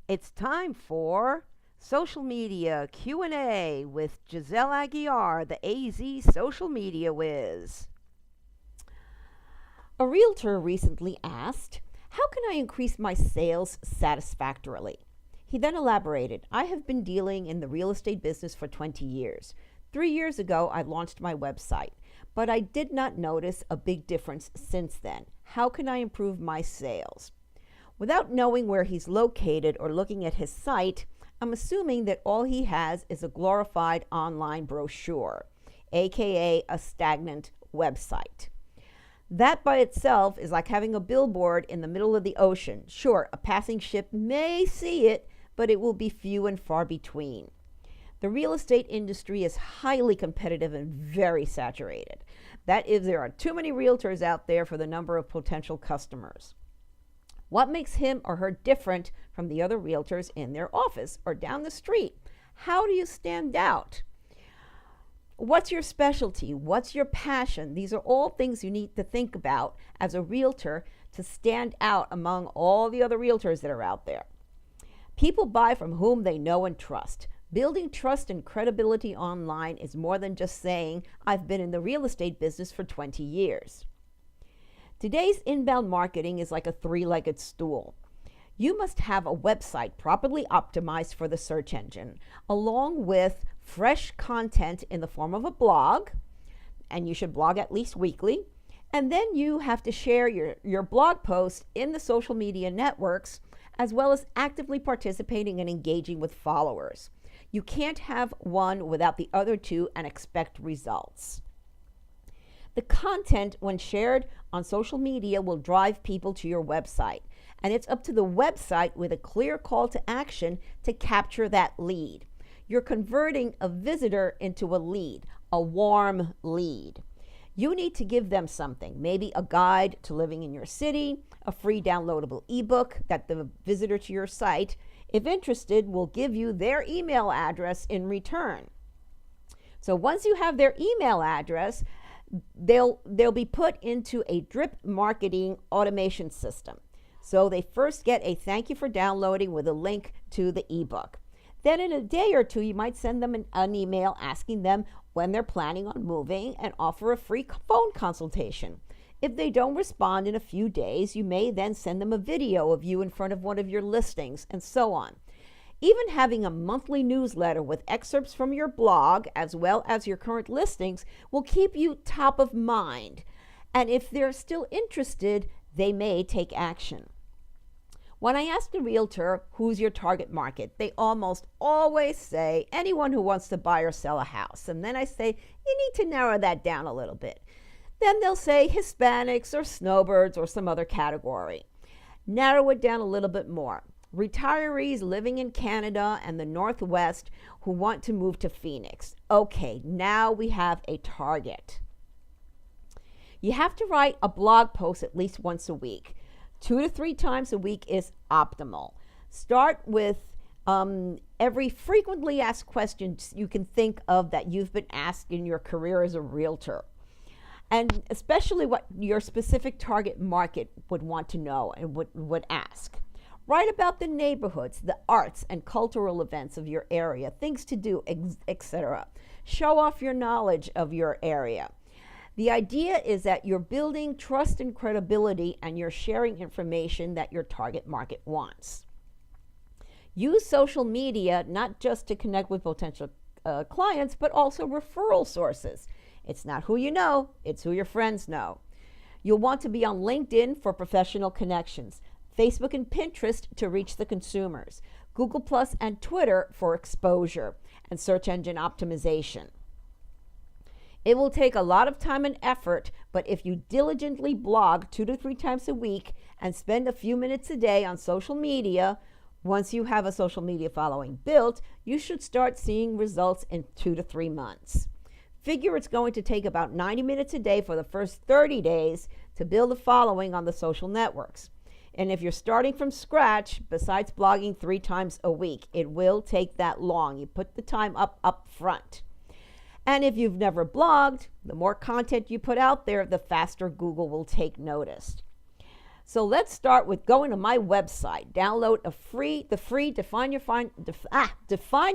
It's time for Social Media Q&A with Giselle Aguiar, the AZ Social Media Whiz. A realtor recently asked, "How can I increase my sales satisfactorily?" He then elaborated, "I have been dealing in the real estate business for 20 years. 3 years ago, I launched my website, but I did not notice a big difference since then. How can I improve my sales?" Without knowing where he's located or looking at his site, I'm assuming that all he has is a glorified online brochure, aka a stagnant website. That by itself is like having a billboard in the middle of the ocean. Sure, a passing ship may see it, but it will be few and far between. The real estate industry is highly competitive and very saturated. That is, there are too many realtors out there for the number of potential customers. What makes him or her different from the other realtors in their office or down the street? How do you stand out? What's your specialty? What's your passion? These are all things you need to think about as a realtor to stand out among all the other realtors that are out there. People buy from whom they know and trust. Building trust and credibility online is more than just saying, "I've been in the real estate business for 20 years. Today's inbound marketing is like a three-legged stool. You must have a website properly optimized for the search engine, along with fresh content in the form of a blog, and you should blog at least weekly. And then you have to share your blog posts in the social media networks, as well as actively participating and engaging with followers. You can't have one without the other two and expect results. The content, when shared on social media, will drive people to your website, and it's up to the website with a clear call to action to capture that lead. You're converting a visitor into a lead, a warm lead. You need to give them something, maybe a guide to living in your city, a free downloadable ebook that the visitor to your site, if interested, will give you their email address in return. So once you have their email address, they'll be put into a drip marketing automation system. So they first get a thank you for downloading with a link to the ebook. Then in a day or two, you might send them an email asking them when they're planning on moving and offer a free phone consultation. If they don't respond in a few days, you may then send them a video of you in front of one of your listings, and so on. Even having a monthly newsletter with excerpts from your blog as well as your current listings will keep you top of mind. And if they're still interested, they may take action. When I ask a realtor, "Who's your target market?" they almost always say, "Anyone who wants to buy or sell a house." And then I say, "You need to narrow that down a little bit." Then they'll say Hispanics or Snowbirds or some other category. Narrow it down a little bit more. Retirees living in Canada and the Northwest who want to move to Phoenix. Okay, now we have a target. You have to write a blog post at least once a week. 2 to 3 times a week is optimal. Start with every frequently asked question you can think of that you've been asked in your career as a realtor, and especially what your specific target market would want to know and would ask. Write about the neighborhoods, the arts and cultural events of your area, things to do, etc. Show off your knowledge of your area. The idea is that you're building trust and credibility, and you're sharing information that your target market wants. Use social media not just to connect with potential clients, but also referral sources. It's not who you know, it's who your friends know. You'll want to be on LinkedIn for professional connections, Facebook and Pinterest to reach the consumers, Google Plus and Twitter for exposure and search engine optimization. It will take a lot of time and effort, but if you diligently blog 2 to 3 times a week and spend a few minutes a day on social media, once you have a social media following built, you should start seeing results in 2 to 3 months. Figure it's going to take about 90 minutes a day for the first 30 days to build a following on the social networks. And if you're starting from scratch, besides blogging 3 times a week, it will take that long. You put the time up front. And if you've never blogged, the more content you put out there, the faster Google will take notice. So let's start with going to my website. Download the free Define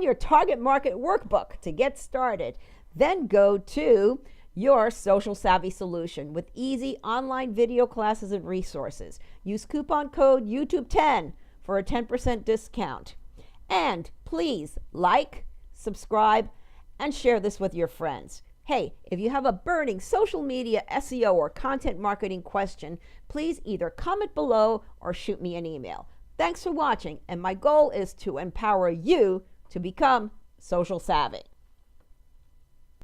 Your Target Market workbook to get started. Then go to your social savvy solution with easy online video classes and resources. Use coupon code YouTube10 for a 10% discount. And please like, subscribe, and share this with your friends. Hey, if you have a burning social media, SEO, or content marketing question, please either comment below or shoot me an email. Thanks for watching, and my goal is to empower you to become social savvy.